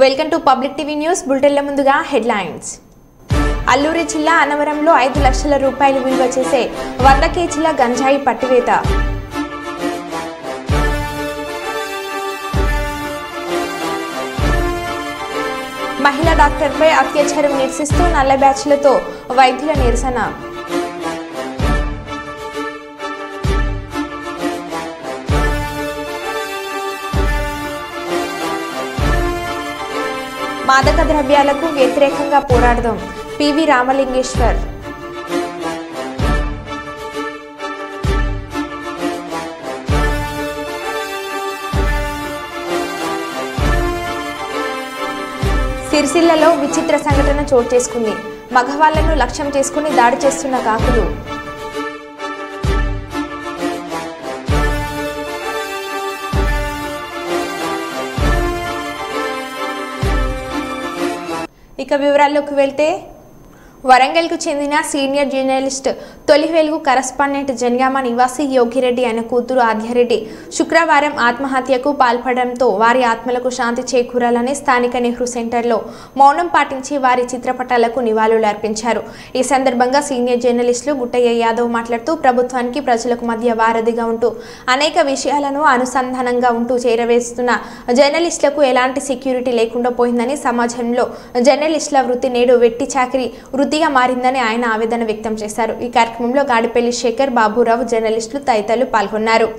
Welcome to Public TV news బులెటిన్ల ముందుగా headlines. Alluri జిల్లా అనవరంలో 5 లక్షల రూపాయలు విలువ చేసే 100 కేజీల గంజాయి పట్టివేత. మహిళా డాక్టర్పై అత్యాచారం నిరసిస్తూ నల్ల బ్యాచ్లతో వైద్యుల నిరసన. మాదక ద్రవ్యాలకు వ్యతిరేకంగా పోరాడదాం పివి రామలింగేశ్వర్. సిరిసిల్లలో విచిత్ర సంఘటన చోటు చేసుకుంది. మగవాళ్లను లక్ష్యం చేసుకుని దాడి చేస్తున్న కాకులు. ఇక వివరాల్లోకి వెళ్తే వరంగల్కు చెందిన సీనియర్ జర్నలిస్ట్ తొలి వెలుగు కరస్పాండెంట్ జనగామ నివాసి యోగిరెడ్డి అనే కూతురు ఆద్యారెడ్డి శుక్రవారం ఆత్మహత్యకు పాల్పడడంతో వారి ఆత్మలకు శాంతి చేకూరాలని స్థానిక నెహ్రూ సెంటర్లో మౌనం పాటించి వారి చిత్రపటాలకు నివాళులు అర్పించారు. ఈ సందర్భంగా సీనియర్ జర్నలిస్టులు గుట్టయ్య యాదవ్ మాట్లాడుతూ ప్రభుత్వానికి ప్రజలకు మధ్య వారధిగా ఉంటూ అనేక విషయాలను అనుసంధానంగా ఉంటూ చేరవేస్తున్న జర్నలిస్టులకు ఎలాంటి సెక్యూరిటీ లేకుండా పోయిందని, సమాజంలో జర్నలిస్టుల వృత్తి నేడు వెట్టి చాకిరీ వృత్తిగా మారిందని ఆయన ఆవేదన వ్యక్తం చేశారు. ఈ కార్యక్రమంలో గాడిపల్లి శేఖర్, బాబురావు, జర్నలిస్టులు తదితరులు పాల్గొన్నారు.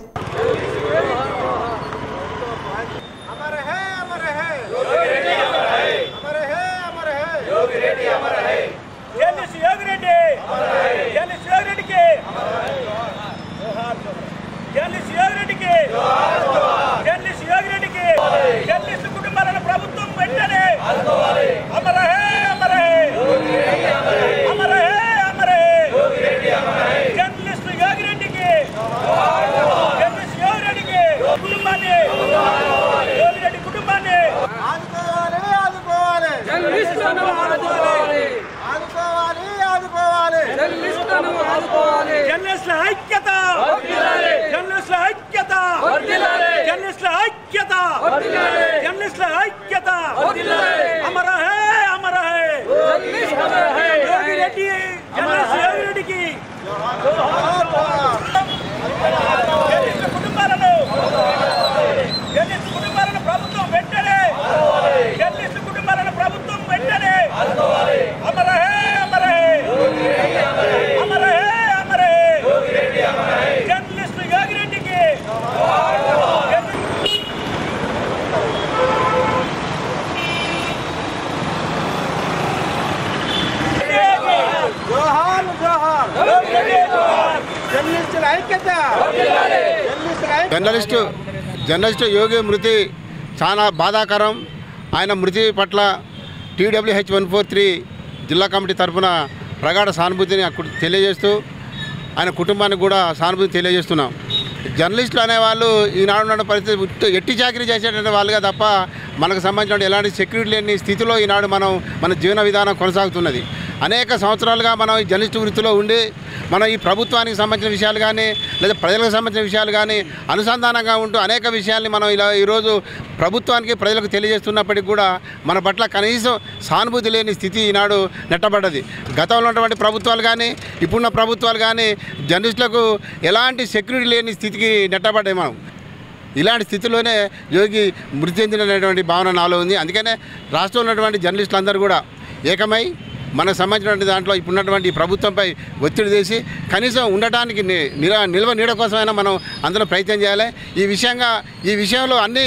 జర్నలిస్టు యోగి మృతి చాలా బాధాకరం. ఆయన మృతి పట్ల TWH 143 జిల్లా కమిటీ తరఫున ప్రగాఢ సానుభూతిని తెలియజేస్తూ ఆయన కుటుంబానికి కూడా సానుభూతి తెలియజేస్తున్నాం. జర్నలిస్టులు అనేవాళ్ళు ఈనాడు ఉన్న పరిస్థితి ఎట్టి చాకరీ చేసేటువంటి వాళ్ళుగా తప్ప మనకు సంబంధించిన ఎలాంటి సెక్యూరిటీ లేని స్థితిలో ఈనాడు మన జీవన విధానం కొనసాగుతున్నది. అనేక సంవత్సరాలుగా మనం ఈ జర్నలిస్టు వృత్తిలో ఉండి మనం ఈ ప్రభుత్వానికి సంబంధించిన విషయాలు కానీ లేదా ప్రజలకు సంబంధించిన విషయాలు కానీ అనుసంధానంగా ఉంటూ అనేక విషయాల్ని మనం ఈరోజు ప్రభుత్వానికి ప్రజలకు తెలియజేస్తున్నప్పటికీ కూడా మన పట్ల కనీసం సానుభూతి లేని స్థితి ఈనాడు నెట్టబడ్డది. గతంలో ఉన్నటువంటి ప్రభుత్వాలు కానీ ఇప్పుడున్న ప్రభుత్వాలు కానీ జర్నలిస్టులకు ఎలాంటి సెక్యూరిటీ లేని స్థితికి నెట్టబడ్డాయి. మనం ఇలాంటి స్థితిలోనే యోగి మృతి చెందినటువంటి భావన నాలో ఉంది. అందుకనే రాష్ట్రంలో ఉన్నటువంటి జర్నలిస్టులు అందరూ కూడా ఏకమై మనకు సంబంధించినటువంటి దాంట్లో ఇప్పుడున్నటువంటి ప్రభుత్వంపై ఒత్తిడి చేసి కనీసం ఉండటానికి నిల్వ నీడ కోసమైనా మనం అందరం ప్రయత్నం చేయాలి. ఈ విషయంలో అన్ని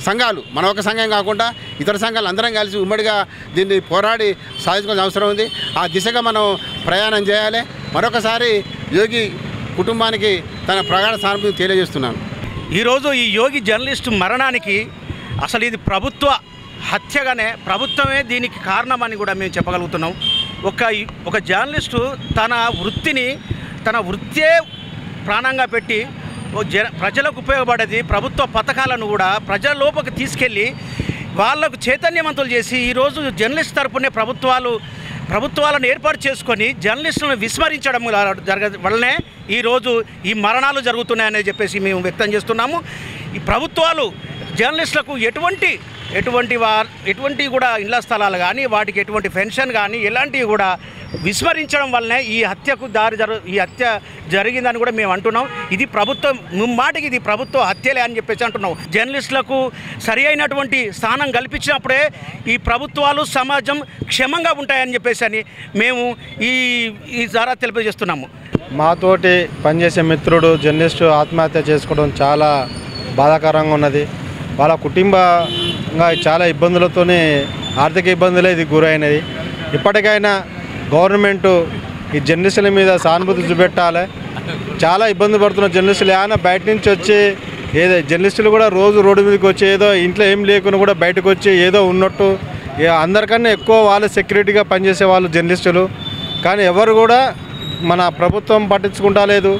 సంఘాలు, మన ఒక సంఘం కాకుండా ఇతర సంఘాలు అందరం కలిసి ఉమ్మడిగా దీన్ని పోరాడి సాధించుకోవాల్సిన అవసరం ఉంది. ఆ దిశగా మనం ప్రయాణం చేయాలి. మరొకసారి యోగి కుటుంబానికి తన ప్రగాఢ సానుభూతిని తెలియజేస్తున్నాను. ఈరోజు ఈ యోగి జర్నలిస్టు మరణానికి అసలు ఇది ప్రభుత్వ హత్యగానే, ప్రభుత్వమే దీనికి కారణమని కూడా మేము చెప్పగలుగుతున్నాం. ఒక జర్నలిస్టు తన వృత్తే ప్రాణంగా పెట్టి ప్రజలకు ఉపయోగపడేది ప్రభుత్వ పథకాలను కూడా ప్రజల లోపలికి తీసుకెళ్ళి వాళ్ళకు చైతన్యవంతులు చేసి ఈరోజు జర్నలిస్ట్ తరపునే ప్రభుత్వాలను ఏర్పాటు చేసుకొని జర్నలిస్టులను విస్మరించడం వల్లనే ఈరోజు ఈ మరణాలు జరుగుతున్నాయని చెప్పేసి మేము వ్యక్తం చేస్తున్నాము. ఈ ప్రభుత్వాలు జర్నలిస్టులకు ఎటువంటి ఎటువంటి కూడా ఇళ్ల స్థలాలు కానీ వాటికి ఎటువంటి పెన్షన్ కానీ ఎలాంటివి కూడా విస్మరించడం వల్లనే ఈ హత్య జరిగిందని కూడా మేము అంటున్నాం. ఇది ప్రభుత్వం ముమ్మాటికి ఇది ప్రభుత్వ హత్యలే అని చెప్పేసి అంటున్నాం. జర్నలిస్టులకు సరి అయినటువంటి స్థానం కల్పించినప్పుడే ఈ ప్రభుత్వాలు సమాజం క్షేమంగా ఉంటాయని చెప్పేసి అని మేము ఈ ద్వారా తెలియజేస్తున్నాము. మాతోటి పనిచేసే మిత్రుడు జర్నలిస్టు ఆత్మహత్య చేసుకోవడం చాలా బాధాకరంగా ఉన్నది. వాళ్ళ కుటుంబంగా చాలా ఇబ్బందులతోనే ఆర్థిక ఇబ్బందులే ఇది గురైనది. ఇప్పటికైనా గవర్నమెంటు ఈ జర్నలిస్టుల మీద సానుభూతి చూపెట్టాలి. చాలా ఇబ్బంది పడుతున్న జర్నలిస్టులు ఏమైనా బయట నుంచి వచ్చి జర్నలిస్టులు కూడా రోజు రోడ్డు మీదకి వచ్చి ఏదో ఇంట్లో ఏం లేకుండా కూడా బయటకు వచ్చి ఏదో ఉన్నట్టు అందరికన్నా ఎక్కువ వాళ్ళు సెక్యూరిటీగా పనిచేసే వాళ్ళు జర్నలిస్టులు. కానీ ఎవరు కూడా మన ప్రభుత్వం పట్టించుకుంటా లేదు.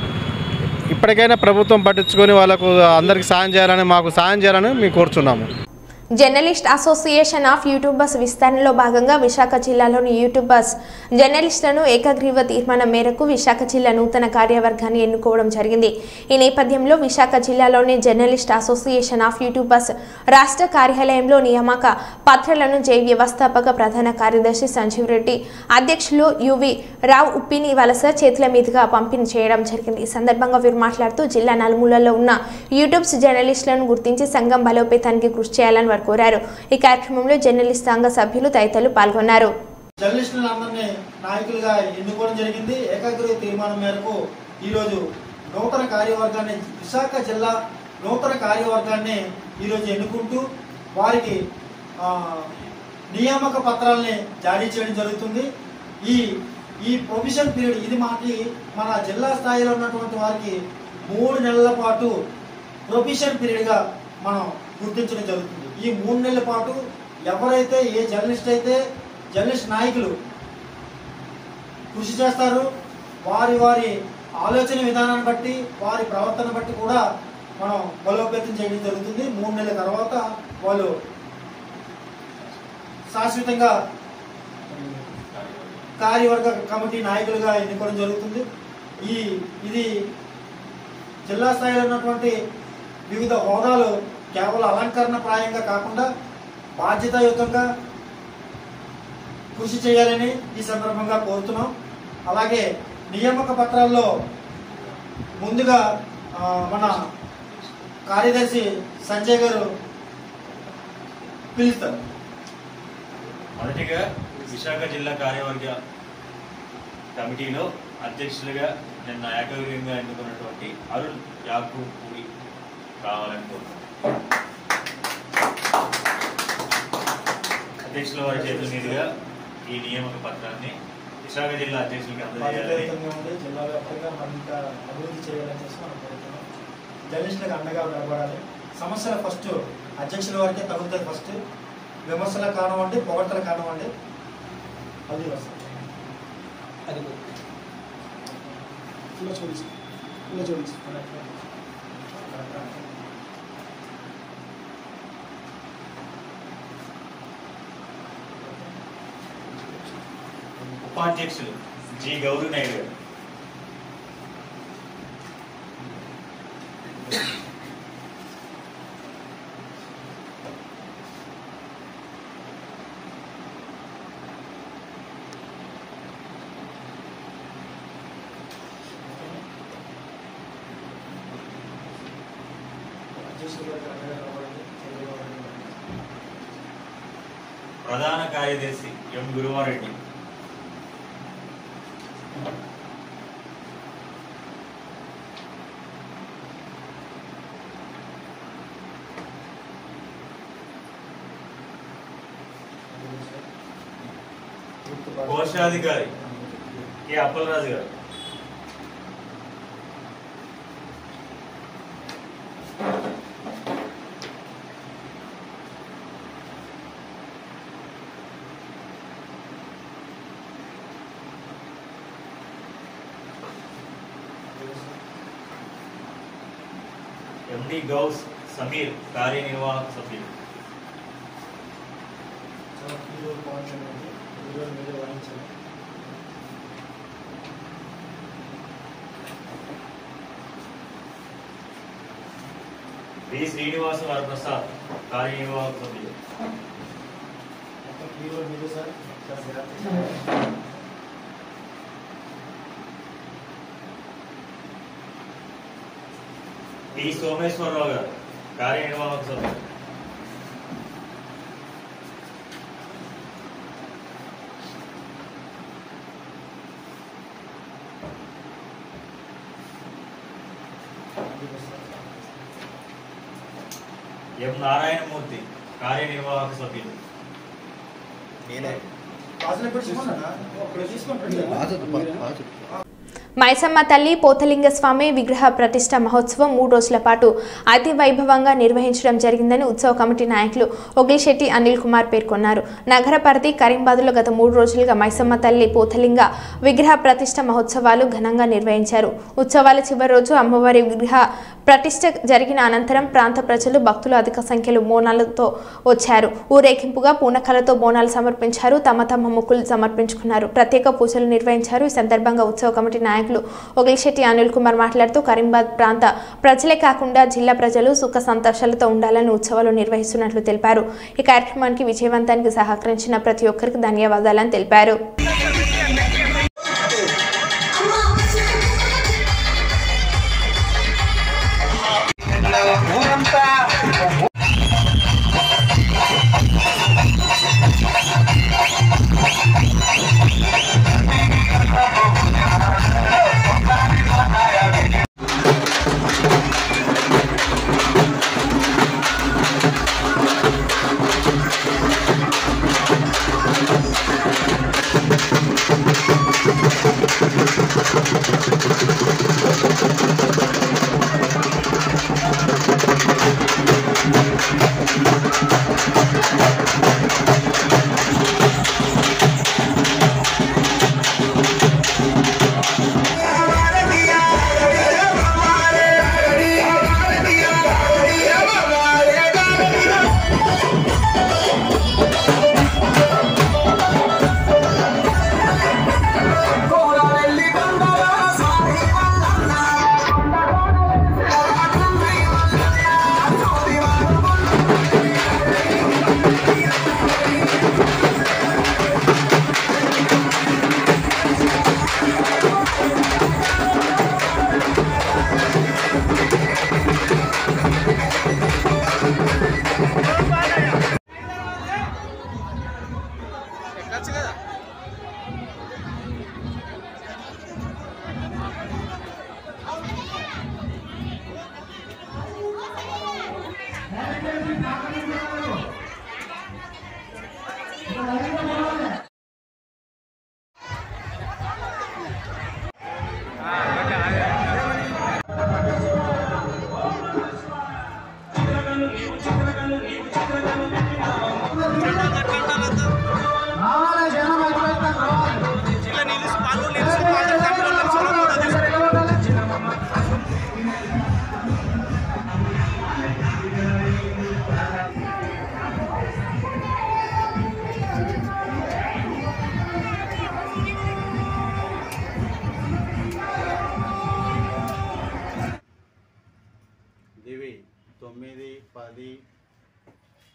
ఇప్పటికైనా ప్రభుత్వం పట్టించుకొని వాళ్ళకు అందరికీ సాయం చేయాలని మాకు సాయం చేయాలని మేము కోరుచున్నాము. జర్నలిస్ట్ అసోసియేషన్ ఆఫ్ యూట్యూబర్స్ విస్తరణలో భాగంగా విశాఖ జిల్లాలోని యూట్యూబర్స్ జర్నలిస్టులను ఏకగ్రీవ తీర్మానం మేరకు విశాఖ జిల్లా నూతన కార్యవర్గాన్ని ఎన్నుకోవడం జరిగింది. ఈ నేపథ్యంలో విశాఖ జిల్లాలోని జర్నలిస్ట్ అసోసియేషన్ ఆఫ్ యూట్యూబర్స్ రాష్ట్ర కార్యాలయంలో నియామక పత్రాలను జై వ్యవస్థాపక ప్రధాన కార్యదర్శి సంజీవ్ రెడ్డి, అధ్యక్షులు యువి రావు ఉప్పిని వలస చేతుల మీదుగా పంపిణీ చేయడం జరిగింది. ఈ సందర్భంగా వీరు మాట్లాడుతూ జిల్లా నలుమూలలో ఉన్న యూట్యూబ్స్ జర్నలిస్టులను గుర్తించి సంఘం బలోపేతానికి కృషి చేయాలని కోరారు. ఈ కార్యక్రమంలో జర్నలిస్ట్ సంఘ సభ్యులు తదితరులు పాల్గొన్నారు. జర్నలిస్టులందరినీ నాయకులుగా ఎన్నుకోవడం జరిగింది. ఏకగ్రీవ తీర్మానం మేరకు ఈరోజు నూతన కార్యవర్గాన్ని విశాఖ జిల్లా నూతన కార్యవర్గాన్ని ఈరోజు ఎన్నుకుంటూ వారికి నియామక పత్రాలని జారీ చేయడం జరుగుతుంది. ఈ ప్రొవిజన్ పీరియడ్ ఇది మన జిల్లా స్థాయిలో ఉన్నటువంటి వారికి 3 నెలల పాటు ప్రొవిజన్ పీరియడ్గా మనం గుర్తించడం జరుగుతుంది. ఈ 3 నెలల పాటు ఎవరైతే ఏ జర్నలిస్ట్ నాయకులు కృషి చేస్తారు, వారి ఆలోచన విధానాన్ని బట్టి వారి ప్రవర్తన బట్టి కూడా మనం బలోపేతం చేయడం జరుగుతుంది. 3 నెలల తర్వాత వాళ్ళు శాశ్వతంగా కార్యవర్గ కమిటీ నాయకులుగా ఎన్నుకోవడం జరుగుతుంది. ఇది జిల్లా స్థాయిలో ఉన్నటువంటి వివిధ హోదాలు కేవలం అలంకరణ ప్రాయంగా కాకుండా బాధ్యతాయుతంగా కృషి చేయాలని ఈ సందర్భంగా కోరుతున్నాం. అలాగే నియామక పత్రాల్లో ముందుగా మన కార్యదర్శి సంజయ్ గారు పిలుస్తారు. మొదటిగా విశాఖ జిల్లా కార్యవర్గ కమిటీలో అధ్యక్షులుగా నిన్న ఏకగ్రీవంగా ఎన్నుకున్నటువంటి అరుణ్ యాకూబ్ పూరి కావాలని కోరుతున్నాను. అధ్యక్షుల వారి చేతుల మీదుగా ఈ నియామక పత్రాన్ని విశాఖ జిల్లా అధ్యక్షులకి అందజేయాలని, జిల్లా వ్యాప్తంగా మరింత అభివృద్ధి చేయాలని చేసి మనం కోరుతున్నాం. జర్నలిస్టులకు అండగా నిలబడాలి. సమస్యల ఫస్ట్ అధ్యక్షుల వారికే తగ్గుతుంది. ఫస్ట్ విమర్శల కానివ్వండి, పొగడ్తల కానివ్వండి, అది వస్తుంది. అది ఉపాధ్యక్షులు జి గౌరీ నాయుడు గారు, ప్రధాన కార్యదర్శి ఎం గురువారెడ్డి, కోశాధికారి కె అప్పలరాజు గారు, ఎండి గౌస్ సమీర్ కార్యనిర్వాహక సభ్యులు, వి శ్రీనివాస వరప్రసాద్ కార్యనిర్వాహక సభ్యులు. పి సోమేశ్వరరావు గారు కార్యనిర్వాహక సభ్యులు. ఎం నారాయణమూర్తి కార్యనిర్వాహక సభ్యులు. మైసమ్మ తల్లి పోతలింగ స్వామి విగ్రహ ప్రతిష్ట మహోత్సవం 3 రోజుల పాటు అతి వైభవంగా నిర్వహించడం జరిగిందని ఉత్సవ కమిటీ నాయకులు ఒగిలిశెట్టి అనిల్ కుమార్ పేర్కొన్నారు. నగర పరిధి కరీంబాద్లో గత 3 రోజులుగా మైసమ్మ తల్లి పోతలింగ విగ్రహ ప్రతిష్ట మహోత్సవాలు ఘనంగా నిర్వహించారు. ఉత్సవాల చివరి రోజు అమ్మవారి విగ్రహ ప్రతిష్ట జరిగిన అనంతరం ప్రాంత ప్రజలు భక్తులు అధిక సంఖ్యలో బోనాలతో వచ్చారు. ఊరేగింపుగా పూనకాలతో బోనాలు సమర్పించారు. తమ మొక్కులు సమర్పించుకున్నారు. ప్రత్యేక పూజలు నిర్వహించారు. ఈ సందర్భంగా ఉత్సవ కమిటీ నాయకులు ఒగిలిశెట్టి అనిల్ కుమార్ మాట్లాడుతూ కరీంబాద్ ప్రాంత ప్రజలే కాకుండా జిల్లా ప్రజలు సుఖ సంతోషాలతో ఉండాలని ఉత్సవాలు నిర్వహిస్తున్నట్లు తెలిపారు. ఈ కార్యక్రమానికి విజయవంతానికి సహకరించిన ప్రతి ఒక్కరికి ధన్యవాదాలని తెలిపారు. దివి 9, 10,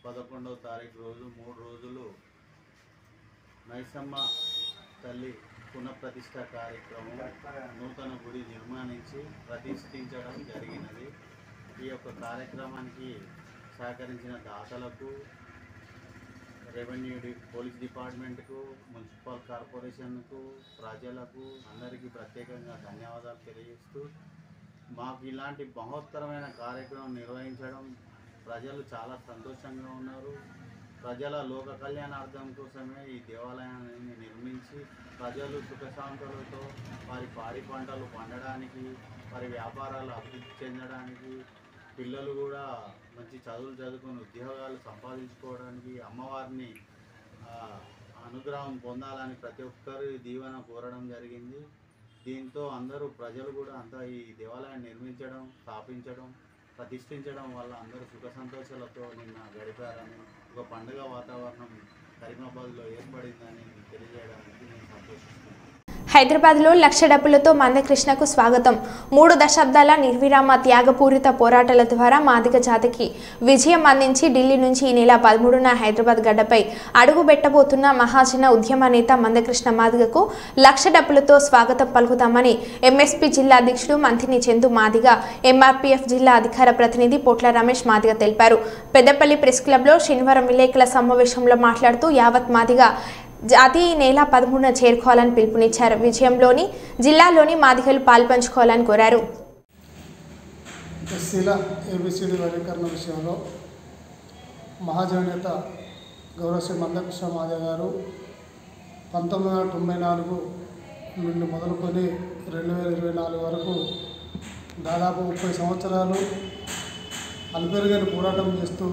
11వ తారీఖు రోజు 3 రోజులు మైసమ్మ తల్లి పునఃప్రతిష్ఠ కార్యక్రమం నూతన గుడి నిర్మాణించి ప్రతిష్ఠించడం జరిగినది. ఈ యొక్క కార్యక్రమానికి సహకరించిన దాతలకు, రెవెన్యూ పోలీస్ డిపార్ట్మెంట్కు, మున్సిపల్ కార్పొరేషన్కు, ప్రజలకు అందరికీ ప్రత్యేకంగా ధన్యవాదాలు తెలియజేస్తూ మాకు ఇలాంటి మహోత్తరమైన కార్యక్రమం నిర్వహించడం ప్రజలు చాలా సంతోషంగా ఉన్నారు. ప్రజల లోక కళ్యాణార్థం కోసమే ఈ దేవాలయాన్ని నిర్మించి ప్రజలు సుఖశాంతులతో వారి పాడి పంటలు పండడానికి, వారి వ్యాపారాలు అభివృద్ధి చెందడానికి, పిల్లలు కూడా మంచి చదువులు చదువుకొని ఉద్యోగాలు సంపాదించుకోవడానికి, అమ్మవారిని అనుగ్రహం పొందాలని ప్రతి ఒక్కరు దీవెన కోరడం జరిగింది. దీంతో అందరూ ప్రజలు కూడా అంతా ఈ దేవాలయాన్ని నిర్మించడం, స్థాపించడం, ప్రతిష్ఠించడం వల్ల అందరూ సుఖ సంతోషాలతో నిన్న గడిపారని, ఒక పండుగ వాతావరణం కరీమాబాద్లో ఏర్పడిందని తెలియజేయడానికి నేను సంతోషిస్తున్నాను. హైదరాబాద్లో లక్ష డబ్బులతో మందకృష్ణకు స్వాగతం. 3 దశాబ్దాల నిర్విరామ త్యాగపూరిత పోరాటాల ద్వారా మాదిగ జాతికి విజయం అందించి ఢిల్లీ నుంచి ఈ నెల 13న హైదరాబాద్ గడ్డపై అడుగుపెట్టబోతున్న మహాజన ఉద్యమ నేత మందకృష్ణ మాదిగకు లక్ష డబ్బులతో స్వాగతం పలుకుతామని ఎంఎస్పీ జిల్లా అధ్యక్షుడు మంథిని చందు మాదిగ, ఎంఆర్పీఎఫ్ జిల్లా అధికార ప్రతినిధి పోట్ల రమేష్ మాదిగ తెలిపారు. పెద్దపల్లి ప్రెస్ క్లబ్లో శనివారం విలేకరుల సమావేశంలో మాట్లాడుతూ యావత్ మాదిగ జాతి ఈ నెల 13న చేరుకోవాలని పిలుపునిచ్చారు. విజయంలోని జిల్లాలోని మాదిగలు పాల్పంచుకోవాలని కోరారు. ఎస్సీల ఏబిసిడి వర్గీకరణ విషయంలో మహాజన నేత గౌరవశ్రీ మందకృష్ణ మాదిగ గారు 1994 నుండి మొదలుకొని 2024 వరకు దాదాపు 30 సంవత్సరాలు అల్పెరుగని పోరాటం చేస్తూ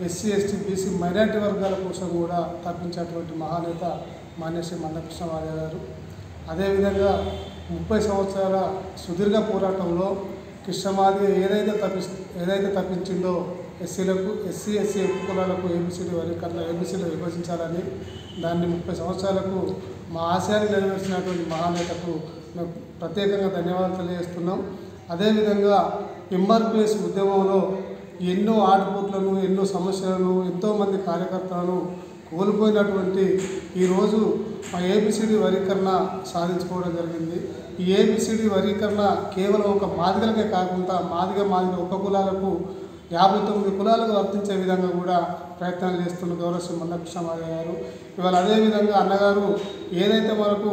ఎస్సీ, ఎస్టీ, బీసీ మైనారిటీ వర్గాల కోసం కూడా తప్పించేటువంటి మహానేత మాన్యశ్రీ మందకృష్ణ మాదిగ గారు. అదేవిధంగా 30 సంవత్సరాల సుదీర్ఘ పోరాటంలో కృష్ణ మాదిగ ఏదైతే తప్పించిందో ఎస్సీలకు, ఎస్సీ కులాలకు ఏబిసిడి వర్గీకరణ ఏబిసిలో విభజించాలని దాన్ని 30 సంవత్సరాలకు మా ఆశయాన్ని నెరవేర్చినటువంటి మహానేతకు మేము ప్రత్యేకంగా ధన్యవాదాలు తెలియజేస్తున్నాం. అదేవిధంగా ఎంఆర్పీఎస్ ఉద్యమంలో ఎన్నో ఆటుపోట్లను, ఎన్నో సమస్యలను, ఎంతోమంది కార్యకర్తలను కోల్పోయినటువంటి ఈరోజు మా ఏబిసిడి వర్గీకరణ సాధించుకోవడం జరిగింది. ఈ ఏబిసిడి వర్గీకరణ కేవలం ఒక మాదిగలకే కాకుండా మాదిగ ఉపకులాలకు 59 కులాలకు వర్తించే విధంగా కూడా ప్రయత్నాలు చేస్తున్న గౌరవశ్రీ మందకృష్ణ మాదిగ గారు. ఇవాళ అదేవిధంగా అన్నగారు ఏదైతే మనకు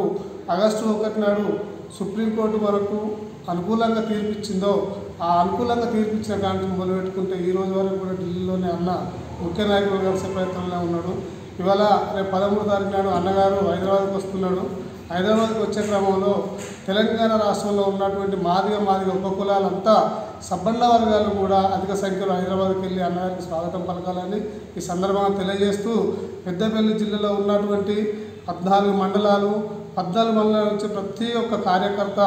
ఆగస్టు 1 నాడు సుప్రీంకోర్టు మనకు అనుకూలంగా తీర్పిచ్చిందో ఆ అనుకూలంగా తీర్పిచ్చిన కాంతి మొదలుపెట్టుకుంటే ఈ రోజు వరకు కూడా ఢిల్లీలోనే అన్న ముఖ్య నాయకులు కలిసే ప్రయత్నంలో ఉన్నాడు. ఇవాళ రేపు 13వ తారీఖు నాడు అన్నగారు హైదరాబాద్కు వస్తున్నాడు. హైదరాబాద్కు వచ్చే క్రమంలో తెలంగాణ రాష్ట్రంలో ఉన్నటువంటి మాదిగ ఉపకులాలంతా సబ్బండ వర్గాలు కూడా అధిక సంఖ్యలో హైదరాబాద్కి వెళ్ళి అన్నగారికి స్వాగతం పలకాలని ఈ సందర్భంగా తెలియజేస్తూ పెద్దపల్లి జిల్లాలో ఉన్నటువంటి 14 మండలాల నుంచి ప్రతి ఒక్క కార్యకర్త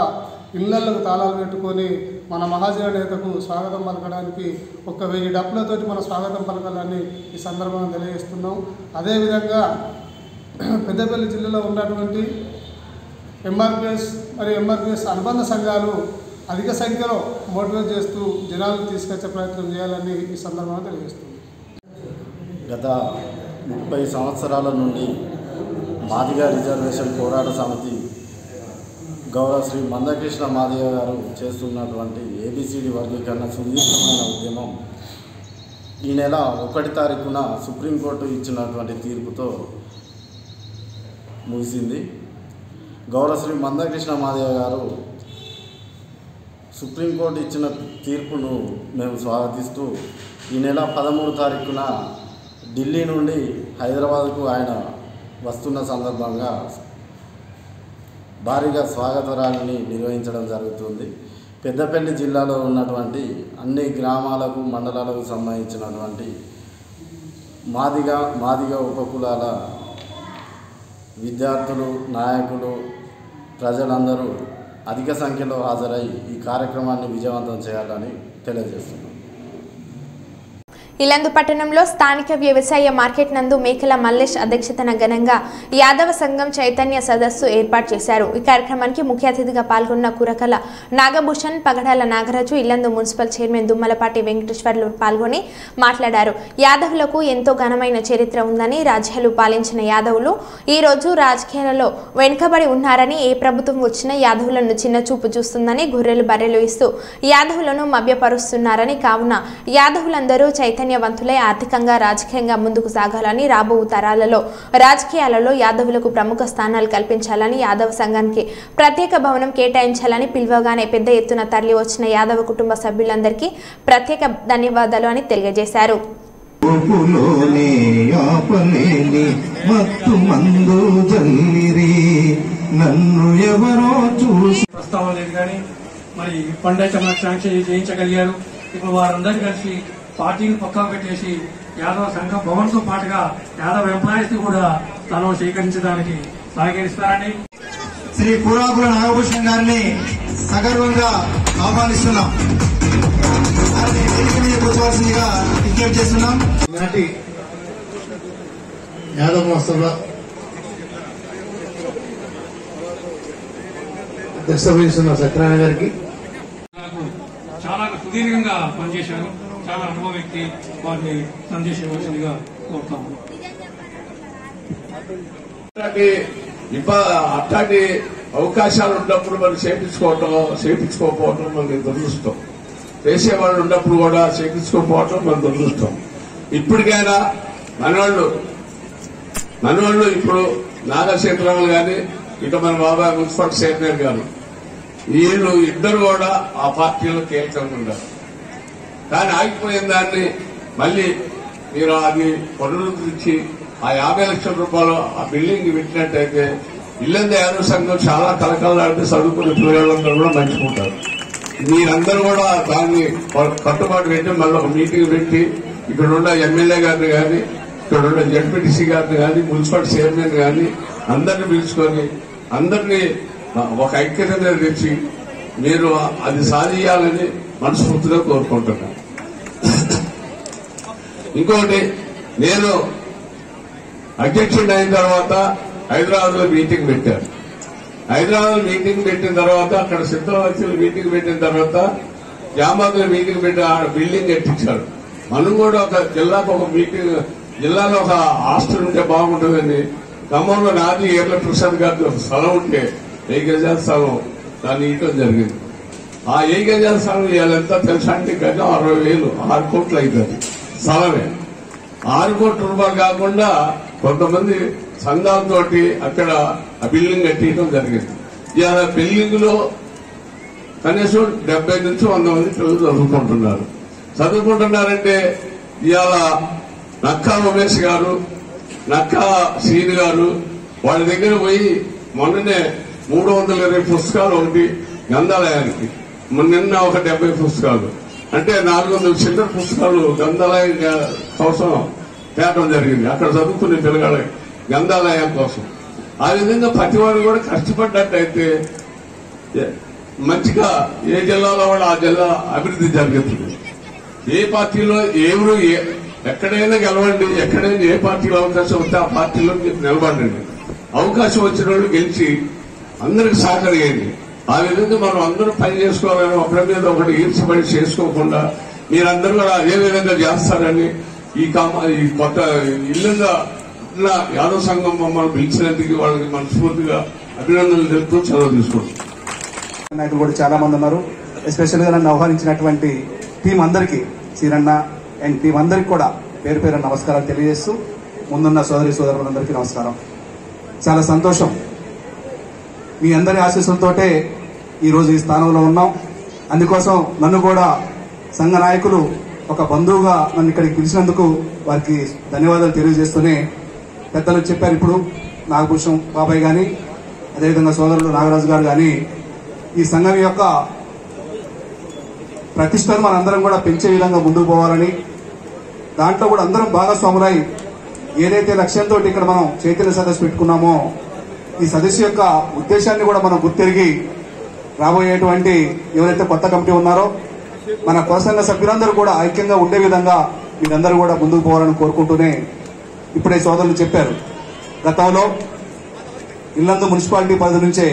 ఇళ్లకు తాళాలు పెట్టుకొని మన మహాజన నేతకు స్వాగతం పలకడానికి 1000 డబ్బులతోటి మన స్వాగతం పలకాలని ఈ సందర్భంగా తెలియజేస్తున్నాం. అదేవిధంగా పెద్దపల్లి జిల్లాలో ఉన్నటువంటి ఎంఆర్పీఎస్ అనుబంధ సంఘాలు అధిక సంఖ్యలో మోటివేట్ చేస్తూ జనాలను తీసుకొచ్చే ప్రయత్నం చేయాలని ఈ సందర్భంగా తెలియజేస్తుంది. గత 30 సంవత్సరాల నుండి మాదిగ రిజర్వేషన్ పోరాట సమితి గౌరవ శ్రీ మందకృష్ణ మాదిగ గారు చేస్తున్నటువంటి ఏబిసిడి వర్గీకరణ సుదీర్ఘమైన ఉద్యమం ఈ నెల 1 తారీఖున సుప్రీంకోర్టు ఇచ్చినటువంటి తీర్పుతో ముగిసింది. గౌరవ శ్రీ మందకృష్ణ మాదిగ గారు సుప్రీంకోర్టు ఇచ్చిన తీర్పును మేము స్వాగతిస్తూ ఈ నెల 13వ తారీఖున ఢిల్లీ నుండి హైదరాబాద్కు ఆయన వస్తున్న సందర్భంగా భారీగా స్వాగత ర్యాలీని నిర్వహించడం జరుగుతుంది. పెద్దపల్లి జిల్లాలో ఉన్నటువంటి అన్ని గ్రామాలకు, మండలాలకు సంబంధించినటువంటి మాదిగ ఉపకులాల విద్యార్థులు, నాయకులు, ప్రజలందరూ అధిక సంఖ్యలో హాజరై ఈ కార్యక్రమాన్ని విజయవంతం చేయాలని తెలియజేస్తున్నాం. ఇల్లందు పట్టణంలో స్థానిక వ్యవసాయ మార్కెట్ నందు మేకల మల్లేష్ అధ్యక్షతన ఘనంగా యాదవ సంఘం చైతన్య సదస్సు ఏర్పాటు చేశారు. ఈ కార్యక్రమానికి ముఖ్య అతిథిగా పాల్గొన్న కురకల నాగభూషణ్, పగడాల నాగరాజు, ఇల్లందు మున్సిపల్ చైర్మన్ దుమ్మలపాటి వెంకటేశ్వర్లు పాల్గొని మాట్లాడారు. యాదవులకు ఎంతో ఘనమైన చరిత్ర ఉందని, రాజ్యాలు పాలించిన యాదవులు ఈ రోజు రాజకీయాలలో వెనుకబడి ఉన్నారని, ఏ ప్రభుత్వం వచ్చినా యాదవులను చిన్న చూపు చూస్తుందని, గొర్రెలు బర్రెలు ఇస్తూ యాదవులను మభ్యపరుస్తున్నారని, కావున యాదవులందరూ చైతన్యవంతులై ఆర్థికంగా, రాజకీయంగా ముందుకు సాగాలని, రాబో తరాలలో రాజకీయాలలో యాదవులకు ప్రముఖ స్థానాలు కల్పించాలని, యాదవ సంఘానికి ప్రత్యేక భవనం కేటాయించాలని పిలువగానే పెద్ద ఎత్తున తరలి వచ్చిన యాదవ కుటుంబ సభ్యులందరికీ ప్రత్యేక ధన్యవాదాలు అని తెలియజేశారు. ప్రస్తావన లేదు కానీ మరి పండగ చేయించగలిగారు. ఇప్పుడు వారందరూ కలిసి పార్టీని పక్కకు పెట్టేసి యాదవ సంఘ భవన్తో పాటుగా యాదవ ఎంప్లాయీస్ ని కూడా తను స్వీకరించడానికి సహకరిస్తారని శ్రీ కూరాకుల నాగభూషణ్ గారిని సగర్వంగా ఆహ్వానిస్తున్నాం. కూర్చోవలసిందిగా విజ్ఞప్తి చేస్తున్నాం. నాటి యాదవ మహోత్సవ అధ్యక్షత వహిస్తున్న సత్యనారాయణ గారికి, చాలా సుదీర్ఘంగా పనిచేశారు, చాలా అనుభవ వ్యక్తి, వారిని సందేశించవలసిందిగా కోరుతాము. అట్లాంటి అవకాశాలు ఉన్నప్పుడు మనం చేయించుకోకపోవటం మనకి దురదృష్టం. చేసేవాళ్ళు ఉన్నప్పుడు కూడా చేయించుకోకపోవటం మన దురదృష్టం. ఇప్పటికైనా మనవాళ్ళు ఇప్పుడు నాగశేఖరరావు గాని, ఇక మన బాబాయ్ మున్సిపల్ చైర్మన్ గారు, వీళ్ళు ఇద్దరు కూడా ఆ పార్టీలో కీలకంగా ఉన్నారు. కానీ ఆగిపోయిన దాన్ని మళ్ళీ మీరు అది పునరుద్ధరించి ఆ 50 లక్షల రూపాయలు ఆ బిల్డింగ్ పెట్టినట్టయితే ఇల్లంద యాదవ సంఘం చాలా కలకలాడితే చదువుకునే పిల్లలందరూ కూడా మంచుకుంటారు. మీరందరూ కూడా దాన్ని కట్టుబాటు పెట్టి మళ్ళీ ఒక మీటింగ్ పెట్టి ఇక్కడ ఉన్న ఎమ్మెల్యే గారిని కానీ, ఇక్కడ ఉన్న జడ్పీటీసీ గారిని కానీ, మున్సిపల్ చైర్మన్ కానీ అందరినీ పిలుచుకొని అందరినీ ఒక ఐక్యత మీద తెచ్చి మీరు అది సాధించాలని మనస్ఫూర్తిగా కోరుకుంటున్నాను. ఇంకోటి, నేను అధ్యక్షుడు అయిన తర్వాత హైదరాబాద్ లో మీటింగ్ పెట్టారు. హైదరాబాద్ లో మీటింగ్ పెట్టిన తర్వాత అక్కడ సిద్ధవలసీలు మీటింగ్ పెట్టిన తర్వాత జామాబాద్ లో మీటింగ్ పెట్టి ఆ బిల్డింగ్ కట్టించారు. మనం కూడా ఒక జిల్లాకు ఒక మీటింగ్, జిల్లాలో ఒక హాస్టల్ ఉంటే బాగుంటుందని ఖమ్మంలో నాది ఏర్ల ప్రసాద్ గారికి ఒక స్థలం ఉంటే 10 గజాల స్థలం దాన్ని ఇవ్వడం జరిగింది. ఆ 10 గజాల స్థలం ఇవాళంతా తెలుసా అంటే గజం 60,000, 6 కోట్లు అవుతుంది స్థలమే. 6 కోట్ల రూపాయలు కాకుండా కొంతమంది సంఘాలతోటి అక్కడ ఆ బిల్డింగ్ కట్టించడం జరిగింది. ఇవాళ బిల్డింగ్ లో కనీసం 70 నుంచి 100 మంది పిల్లలు చదువుకుంటున్నారంటే ఇవాళ నక్కా ఉమేష్ గారు, నక్కా శ్రీని గారు వాళ్ళ దగ్గర పోయి మొన్ననే 320 పుస్తకాలు ఒకటి గ్రంథాలయానికి, నిన్న ఒక 70 పుస్తకాలు అంటే 400 చిల్లర పుస్తకాలు గ్రంథాలయం కోసం తేవడం జరిగింది. అక్కడ చదువుకునే పిల్లగాళ్ళ గ్రంథాలయం కోసం. ఆ విధంగా ప్రతివాడు కూడా కష్టపడ్డట్టయితే మంచిగా ఏ జిల్లాలో కూడా ఆ జిల్లా అభివృద్ధి జరుగుతుంది. ఏ పార్టీలో ఎవరు ఎక్కడైనా గెలవండి, ఎక్కడైనా ఏ పార్టీలో అవకాశం వస్తే ఆ పార్టీలో నిలబడండి. అవకాశం వచ్చిన వాళ్ళు గెలిచి అందరికి సహకరియండి. ఆ విధంగా మనం అందరూ పని చేసుకోవాలని ఒకరి మీద ఒకటి ఈర్చబడి చేసుకోకుండా మీరందరూ కూడా అదే విధంగా చేస్తారని ఈ కొత్త ఇల్లుగా యాదవ్ సంఘం మమ్మల్ని పిలిచినందుకు వాళ్ళకి మనస్ఫూర్తిగా అభినందనలు తెలుపుతూ సెలవు తీసుకుంటాం. నాయకులు కూడా చాలా మంది ఉన్నారు. ఎస్పెషల్ గా నన్ను ఆహ్వానించినటువంటి టీం అందరికీ, శ్రీరన్న అండ్ టీం అందరికీ కూడా పేరు పేరు నమస్కారాలు తెలియజేస్తూ, ముందున్న సోదరి సోదరులందరికీ నమస్కారం. చాలా సంతోషం, మీ అందరి ఆశీస్సులతోటే ఈరోజు ఈ స్థానంలో ఉన్నాం. అందుకోసం నన్ను కూడా సంఘ నాయకులు ఒక బంధువుగా నన్ను ఇక్కడికి పిలిచినందుకు వారికి ధన్యవాదాలు తెలియజేస్తూనే, పెద్దలు చెప్పారు ఇప్పుడు నాగభూషణం బాబాయ్ గాని, అదేవిధంగా సోదరులు నాగరాజు గారు గాని, ఈ సంఘం యొక్క ప్రతిష్టను మనందరం కూడా పెంచే విధంగా ముందుకు పోవాలని, దాంట్లో కూడా అందరం భాగస్వాములై ఏదైతే లక్ష్యంతో ఇక్కడ మనం చైతన్య సదస్సు పెట్టుకున్నామో ఈ సదస్సు యొక్క ఉద్దేశాన్ని కూడా మనం గుర్తెరిగి రాబోయేటువంటి ఎవరైతే కొత్త కమిటీ ఉన్నారో మన కులసంఘ సభ్యులందరూ కూడా ఐక్యంగా ఉండే విధంగా మీరందరూ కూడా ముందుకు పోవాలని కోరుకుంటూనే, ఇప్పుడే సోదరులు చెప్పారు, గతంలో ఇల్లందు మున్సిపాలిటీ పరిధి నుంచే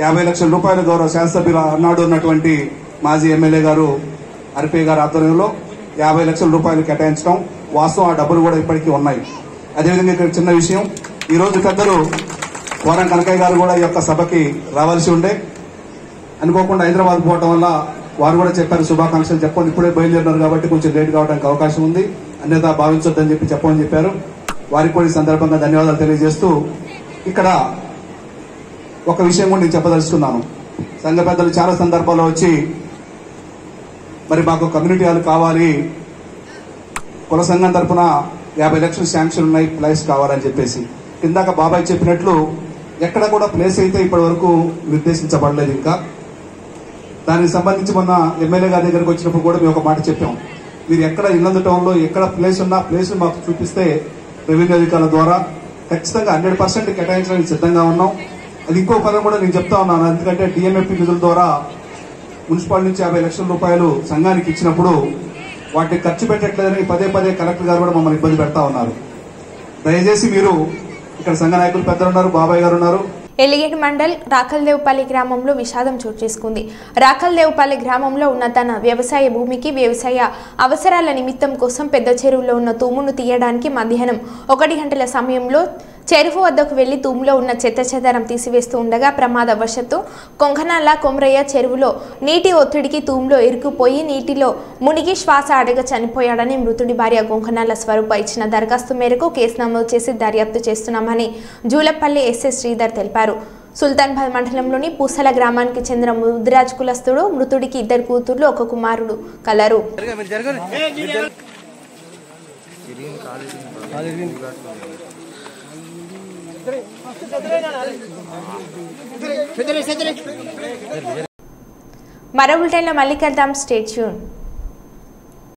50 లక్షల రూపాయల గౌరవ శాసనసభ్యులు అన్నాడు ఉన్నటువంటి మాజీ ఎమ్మెల్యే గారు అరిపే గారి ఆధ్వర్యంలో 50 లక్షల రూపాయలు కేటాయించడం వాస్తవం. ఆ డబ్బులు కూడా ఇప్పటికీ ఉన్నాయి. అదేవిధంగా ఇక్కడ చిన్న విషయం, ఈ రోజు పెద్దలు కోరం కనకయ్య గారు కూడా ఈ యొక్క సభకి రావాల్సి ఉండే, అనుకోకుండా హైదరాబాద్ పోవడం వల్ల వారు కూడా చెప్పారు శుభాకాంక్షలు చెప్పండి, ఇప్పుడే బయలుదేరినారు కాబట్టి కొంచెం లేట్ కావడానికి అవకాశం ఉంది, అన్యథా భావించొద్దని చెప్పమని చెప్పారు. వారికి కూడా ఈ సందర్భంగా ధన్యవాదాలు తెలియజేస్తూ, ఇక్కడ ఒక విషయం కూడా నేను చెప్పదలుచుకున్నాను. సంఘ పెద్దలు చాలా సందర్భాల్లో వచ్చి మరి మాకు కమ్యూనిటీ హాల్ కావాలి, కుల సంఘం తరఫున 50 లక్షలు శాంక్షన్ ఉన్నాయి, ప్లేస్ కావాలని చెప్పేసి. ఇందాక బాబాయ్ చెప్పినట్లు ఎక్కడ కూడా ప్లేస్ అయితే ఇప్పటి వరకు నిర్దేశించబడలేదు. ఇంకా దానికి సంబంధించి మొన్న ఎమ్మెల్యే గారి దగ్గరకు వచ్చినప్పుడు కూడా మేము ఒక మాట చెప్పాం, మీరు ఎక్కడ ఇల్లందు టౌన్ లో ఎక్కడ ప్లేస్ ఉన్నా ప్లేస్ మాకు చూపిస్తే రెవెన్యూ అధికారుల ద్వారా ఖచ్చితంగా 100% కేటాయించడానికి సిద్ధంగా ఉన్నాం. అది ఇంకో పదం కూడా నేను చెప్తా ఉన్నాను, ఎందుకంటే డిఎంఎఫ్పి నిధుల ద్వారా మున్సిపాలిటీ నుంచి 50 లక్షల రూపాయలు సంఘానికి ఇచ్చినప్పుడు వాటిని ఖర్చు పెట్టట్లేదని పదే కలెక్టర్ గారు కూడా మమ్మల్ని ఇబ్బంది పెడతా ఉన్నారు. దయచేసి మీరు ఇక్కడ సంఘ నాయకులు పెద్దలు ఉన్నారు, బాబాయ్ గారు ఉన్నారు, ఎలిగేట్ మండల్ రాకల్దేవుపల్లి గ్రామంలో విషాదం చోటు చేసుకుంది. రాకల్దేవుపల్లి గ్రామంలో ఉన్న తన వ్యవసాయ భూమికి వ్యవసాయ అవసరాల నిమిత్తం కోసం పెద్ద చెరువులో ఉన్న తూమును తీయడానికి మధ్యాహ్నం 1 గంటల సమయంలో చెరువు వద్దకు వెళ్లి తూములో ఉన్న చెత్తచెదరం తీసివేస్తూ ఉండగా ప్రమాదవశత్తు కొంగనాల కొమరయ్య చెరువులో నీటి ఒత్తిడికి తూములో ఇరుక్కుపోయి నీటిలో మునిగి శ్వాస ఆడక చనిపోయాడని మృతుడి భార్య కొంగనాల స్వరూప ఇచ్చిన దరఖాస్తు మేరకు కేసు నమోదు చేసి దర్యాప్తు చేస్తున్నామని జూలపల్లి ఎస్ఎస్ శ్రీధర్ తెలిపారు. సుల్తాన్బాద్ మండలంలోని పూసల గ్రామానికి చెందిన ముదిరాజ్ కులస్తుడు మృతుడికి 2 కూతుర్లు 1 కుమారుడు కలరు. మరో బులెటిన్లో మళ్ళీ కలుద్దాం. Stay tune.